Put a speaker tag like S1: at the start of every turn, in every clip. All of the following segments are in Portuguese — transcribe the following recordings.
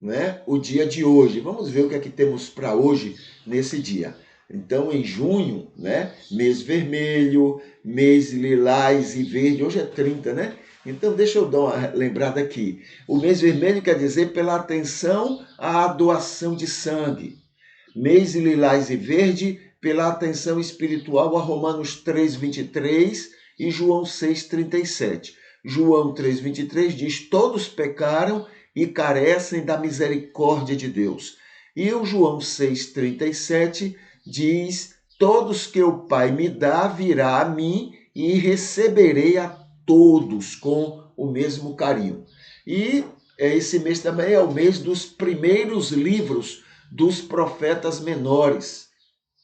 S1: né, o dia de hoje. Vamos ver o que é que temos para hoje nesse dia. Então, em junho, né, mês vermelho, mês lilás e verde, hoje é 30, né? Então, deixa eu dar uma lembrada aqui. O mês vermelho quer dizer pela atenção à doação de sangue. Mês lilás e verde, pela atenção espiritual a Romanos 3:23 e João 6:37. João 3:23 diz: todos pecaram e carecem da misericórdia de Deus. E o João 6:37 diz: todos que o Pai me dá virá a mim e receberei a todos com o mesmo carinho. E esse mês também é o mês dos primeiros livros dos profetas menores,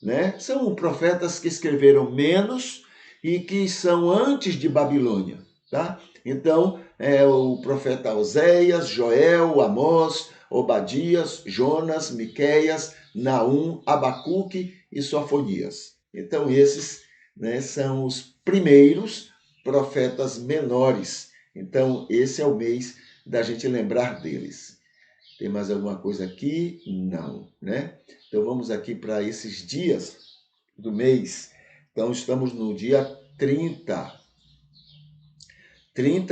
S1: né? São profetas que escreveram menos e que são antes de Babilônia, tá? Então, o profeta Oséias, Joel, Amós, Obadias, Jonas, Miqueias, Naum, Abacuque e Sofonias. Então, esses, né, são os primeiros profetas menores. Então, esse é o mês da gente lembrar deles. Tem mais alguma coisa aqui? Não, né? Então vamos aqui para esses dias do mês. Então estamos no dia 30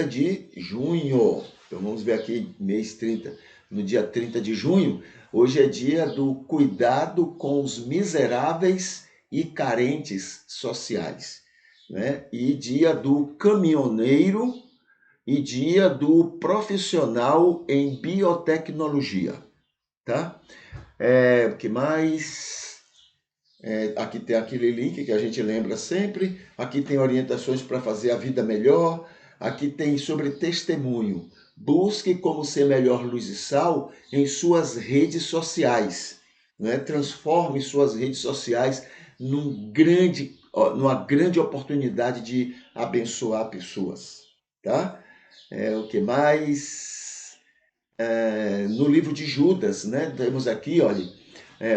S1: de junho. Então vamos ver aqui, mês 30. No dia 30 de junho, hoje é dia do cuidado com os miseráveis e carentes sociais, né? E dia do caminhoneiro e dia do profissional em biotecnologia, tá? O que mais? Aqui tem aquele link que a gente lembra sempre. Aqui tem orientações para fazer a vida melhor. Aqui tem sobre testemunho. Busque como ser melhor luz e sal em suas redes sociais. Né? Transforme suas redes sociais numa grande oportunidade de abençoar pessoas. Tá? O que mais? No livro de Judas, né? Temos aqui, olha,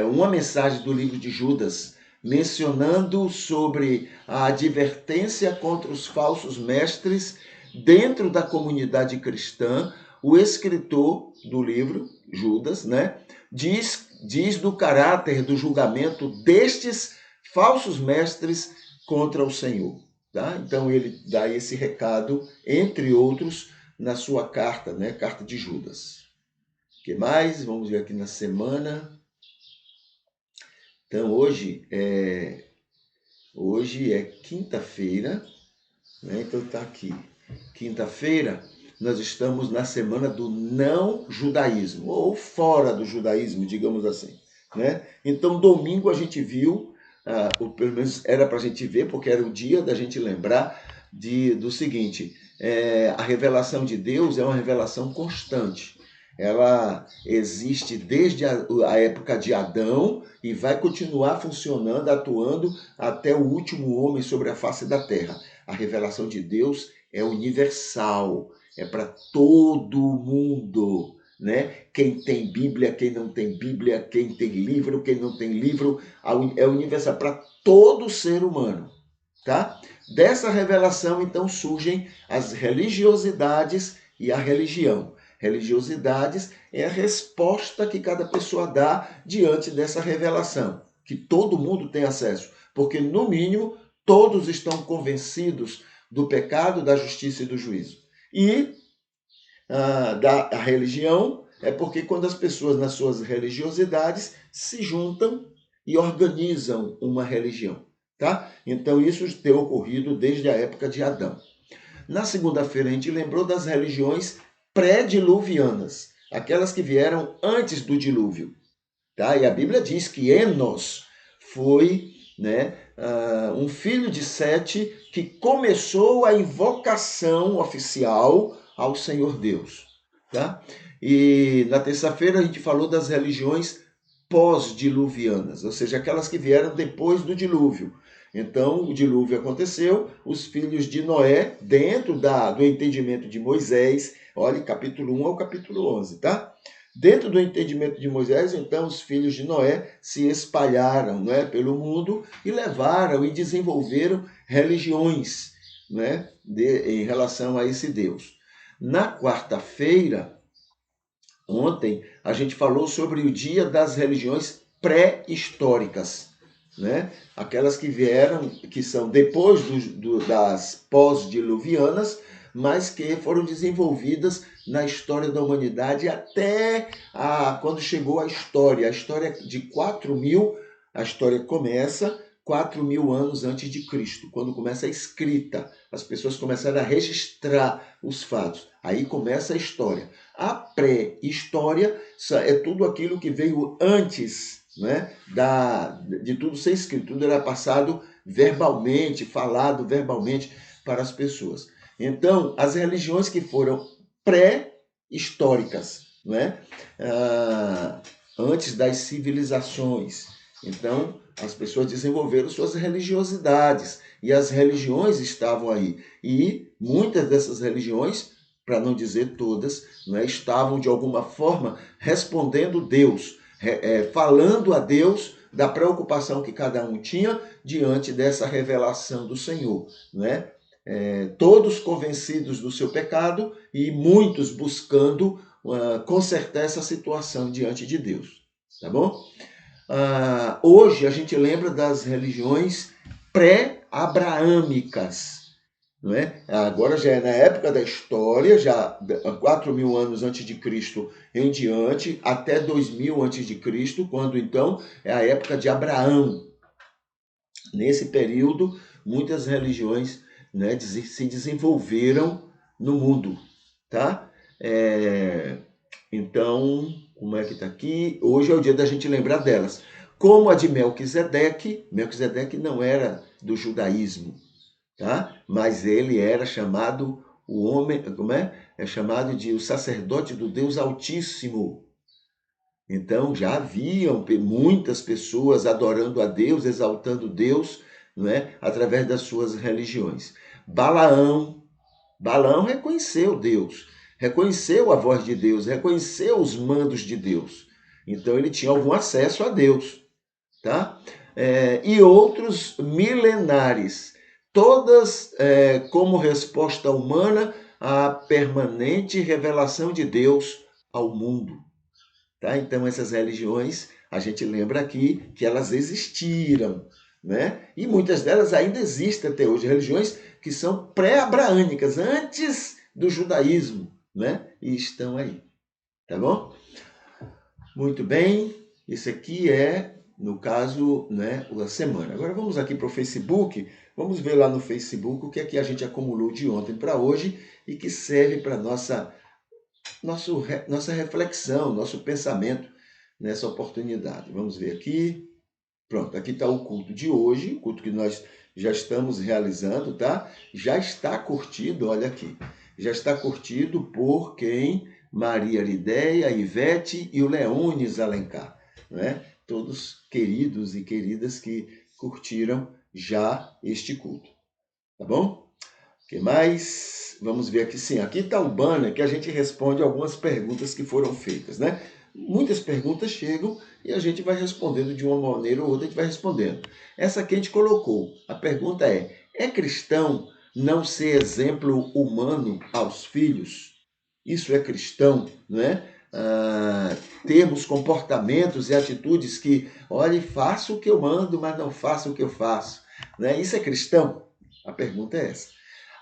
S1: uma mensagem do livro de Judas, mencionando sobre a advertência contra os falsos mestres dentro da comunidade cristã. O escritor do livro, Judas, né, diz do caráter do julgamento destes falsos mestres contra o Senhor. Tá? Então ele dá esse recado, entre outros, na sua carta, né, carta de Judas. O que mais? Vamos ver aqui na semana. Então hoje é quinta-feira, né? Então tá aqui. Quinta-feira nós estamos na semana do não judaísmo, ou fora do judaísmo, digamos assim, né? Então domingo a gente viu, ou pelo menos era para a gente ver, porque era o dia da gente lembrar do seguinte: a revelação de Deus é uma revelação constante. Ela existe desde a época de Adão e vai continuar funcionando, atuando até o último homem sobre a face da terra. A revelação de Deus é universal, é para todo mundo, né? Quem tem Bíblia, quem não tem Bíblia, quem tem livro, quem não tem livro, é universal para todo ser humano, tá? Dessa revelação, então, surgem as religiosidades e a religião. Religiosidades é a resposta que cada pessoa dá diante dessa revelação, que todo mundo tem acesso, porque, no mínimo, todos estão convencidos do pecado, da justiça e do juízo. E a religião é porque quando as pessoas, nas suas religiosidades, se juntam e organizam uma religião. Tá? Então, isso tem ocorrido desde a época de Adão. Na segunda-feira, a gente lembrou das religiões pré-diluvianas, aquelas que vieram antes do dilúvio. Tá? E a Bíblia diz que Enos foi, né, um filho de Sete que começou a invocação oficial ao Senhor Deus. Tá? E na terça-feira a gente falou das religiões pós-diluvianas, ou seja, aquelas que vieram depois do dilúvio. Então, o dilúvio aconteceu, os filhos de Noé, dentro do entendimento de Moisés, olha, capítulo 1 ao capítulo 11, tá? Dentro do entendimento de Moisés, então, os filhos de Noé se espalharam, né, pelo mundo e levaram e desenvolveram religiões, né, em relação a esse Deus. Na quarta-feira, Ontem a gente falou sobre o dia das religiões pré-históricas, né? Aquelas que vieram, que são depois das pós-diluvianas, mas que foram desenvolvidas na história da humanidade até quando chegou a história de 4.000, a história começa 4.000 anos antes de Cristo, quando começa a escrita, as pessoas começaram a registrar os fatos, aí começa a história. A pré-história é tudo aquilo que veio antes, né, de tudo ser escrito, tudo era passado verbalmente, falado verbalmente para as pessoas. Então, as religiões que foram pré-históricas, né, antes das civilizações. Então, as pessoas desenvolveram suas religiosidades e as religiões estavam aí. E muitas dessas religiões, para não dizer todas, né, estavam de alguma forma respondendo Deus, falando a Deus da preocupação que cada um tinha diante dessa revelação do Senhor, né? Todos convencidos do seu pecado e muitos buscando consertar essa situação diante de Deus, tá bom? Hoje a gente lembra das religiões pré-abraâmicas, não é? Agora já é na época da história, já 4.000 anos antes de Cristo em diante, até 2.000 antes de Cristo, quando então é a época de Abraão. Nesse período, muitas religiões, né, se desenvolveram no mundo, tá? Então, como é que está aqui? Hoje é o dia da gente lembrar delas. Como a de Melquisedeque, Melquisedeque não era do judaísmo, tá? Mas ele era chamado o homem, como é? É chamado de o sacerdote do Deus Altíssimo. Então já haviam muitas pessoas adorando a Deus, exaltando Deus, não é? Através das suas religiões. Balaão reconheceu Deus, reconheceu a voz de Deus, reconheceu os mandos de Deus. Então ele tinha algum acesso a Deus, tá? E outros milenares, todas como resposta humana à permanente revelação de Deus ao mundo. Tá? Então, essas religiões, a gente lembra aqui que elas existiram, né? E muitas delas ainda existem até hoje, religiões que são pré-abraânicas, antes do judaísmo, né? E estão aí, tá bom? Muito bem, isso aqui é, no caso, né, a semana. Agora vamos aqui para o Facebook, vamos ver lá no Facebook o que é que a gente acumulou de ontem para hoje e que serve para nossa reflexão, nosso pensamento nessa oportunidade. Vamos ver aqui. Pronto, aqui está o culto de hoje, o culto que nós já estamos realizando, tá? Já está curtido, olha aqui. Já está curtido por quem? Maria Lideia, Ivete e o Leones Alencar, né? Todos queridos e queridas que curtiram já este culto, tá bom? O que mais? Vamos ver aqui, sim. Aqui está o banner que a gente responde algumas perguntas que foram feitas, né? Muitas perguntas chegam e a gente vai respondendo de uma maneira ou outra, a gente vai respondendo. Essa aqui a gente colocou. A pergunta é cristão não ser exemplo humano aos filhos? Isso é cristão, não é? Termos comportamentos e atitudes que, olha, faço o que eu mando, mas não faço o que eu faço. Né? Isso é cristão? A pergunta é essa.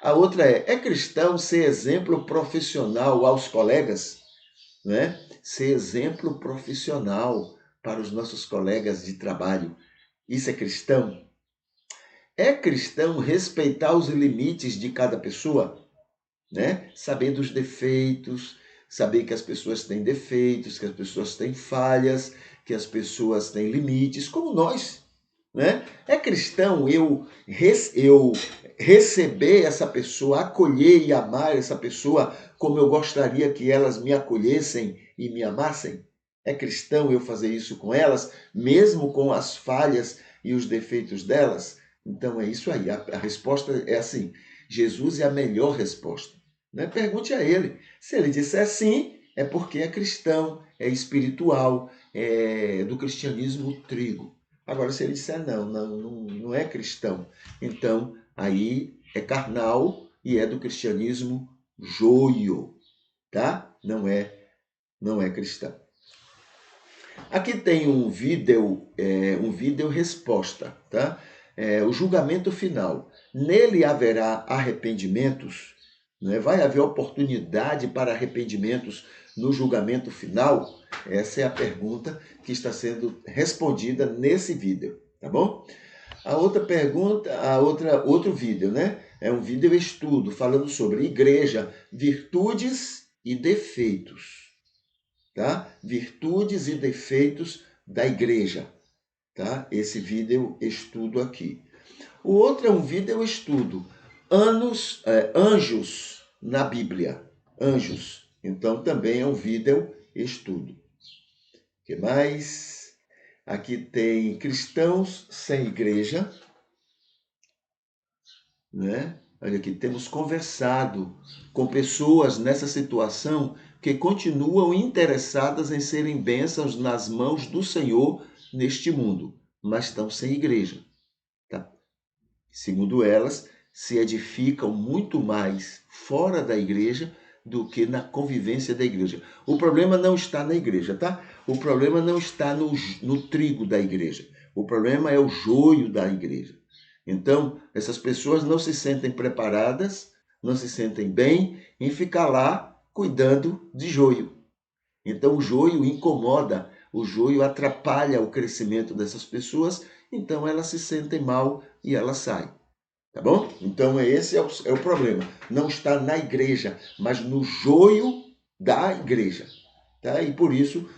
S1: A outra é cristão ser exemplo profissional aos colegas? Né? Ser exemplo profissional para os nossos colegas de trabalho. Isso é cristão? É cristão respeitar os limites de cada pessoa? Né? Saber dos defeitos, saber que as pessoas têm defeitos, que as pessoas têm falhas, que as pessoas têm limites, como nós. Né? É cristão eu receber essa pessoa, acolher e amar essa pessoa como eu gostaria que elas me acolhessem e me amassem? É cristão eu fazer isso com elas, mesmo com as falhas e os defeitos delas? Então é isso aí, a resposta é assim, Jesus é a melhor resposta. Né? Pergunte a ele. Se ele disser sim, é porque é cristão, é espiritual, é do cristianismo trigo. Agora, se ele disser não é cristão, então aí é carnal e é do cristianismo joio, tá? Não é não é cristã. Aqui tem um vídeo resposta, tá? O julgamento final. Nele haverá arrependimentos, né? Vai haver oportunidade para arrependimentos no julgamento final? Essa é a pergunta que está sendo respondida nesse vídeo, tá bom? A outra pergunta, outro vídeo, né? É um vídeo estudo falando sobre igreja, virtudes e defeitos, tá? Virtudes e defeitos da igreja, tá? Esse vídeo estudo aqui. O outro é um vídeo estudo, anjos na Bíblia, anjos. Então também é um vídeo estudo. O que mais? Aqui tem cristãos sem igreja, né? Olha aqui, temos conversado com pessoas nessa situação que continuam interessadas em serem bênçãos nas mãos do Senhor neste mundo, mas estão sem igreja, tá? Segundo elas, se edificam muito mais fora da igreja do que na convivência da igreja. O problema não está na igreja, tá? O problema não está no trigo da igreja. O problema é o joio da igreja. Então, essas pessoas não se sentem preparadas, não se sentem bem em ficar lá cuidando de joio. Então, o joio incomoda, o joio atrapalha o crescimento dessas pessoas, então elas se sentem mal e elas saem. Tá bom? Então, esse é o problema. Não está na igreja, mas no joio da igreja. Tá? E por isso,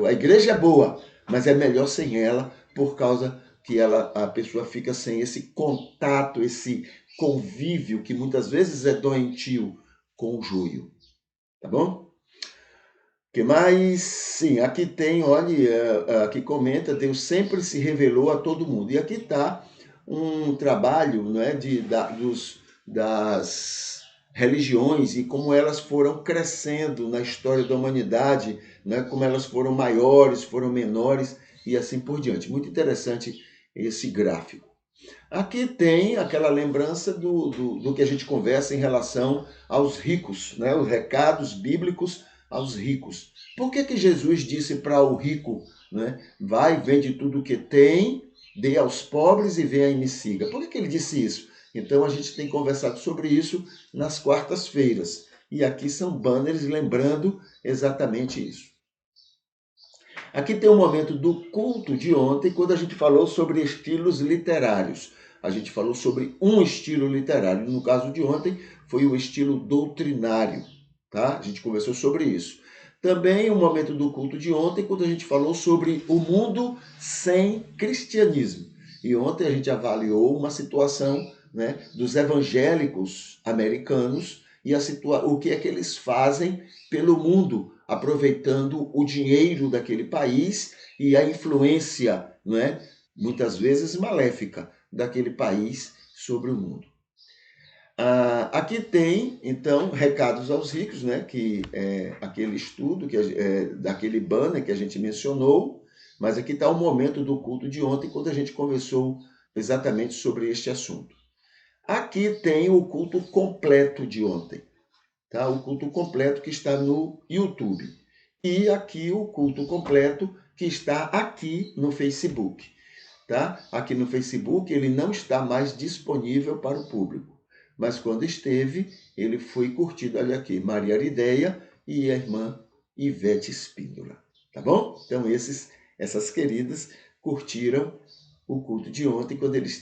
S1: a igreja é boa, mas é melhor sem ela, por causa que a pessoa fica sem esse contato, esse convívio que muitas vezes é doentio com o joio. Tá bom? Que mais? Sim, aqui tem, olha, aqui comenta, Deus sempre se revelou a todo mundo. E aqui está um trabalho, né, das religiões e como elas foram crescendo na história da humanidade, né, como elas foram maiores, foram menores e assim por diante. Muito interessante esse gráfico. Aqui tem aquela lembrança do que a gente conversa em relação aos ricos, né? Os recados bíblicos aos ricos. Por que Jesus disse para o rico, né? Vai, vende tudo o que tem, dê aos pobres e venha e me siga? Por que ele disse isso? Então a gente tem conversado sobre isso nas quartas-feiras. E aqui são banners lembrando exatamente isso. Aqui tem um momento do culto de ontem, quando a gente falou sobre estilos literários. A gente falou sobre um estilo literário. No caso de ontem, foi o estilo doutrinário. Tá? A gente conversou sobre isso. Também o momento do culto de ontem, quando a gente falou sobre o mundo sem cristianismo. E ontem a gente avaliou uma situação, né, dos evangélicos americanos e o que é que eles fazem pelo mundo, aproveitando o dinheiro daquele país e a influência, não é, muitas vezes maléfica, daquele país sobre o mundo. Aqui tem, então, recados aos ricos, né, que é aquele estudo, daquele banner que a gente mencionou, mas aqui está o momento do culto de ontem, quando a gente conversou exatamente sobre este assunto. Aqui tem o culto completo de ontem, tá? O culto completo que está no YouTube. E aqui o culto completo que está aqui no Facebook, tá? Aqui no Facebook ele não está mais disponível para o público, mas quando esteve, ele foi curtido. Olha aqui, Maria Arideia e a irmã Ivete Espíndola, tá bom? Então essas queridas curtiram o culto de ontem quando eles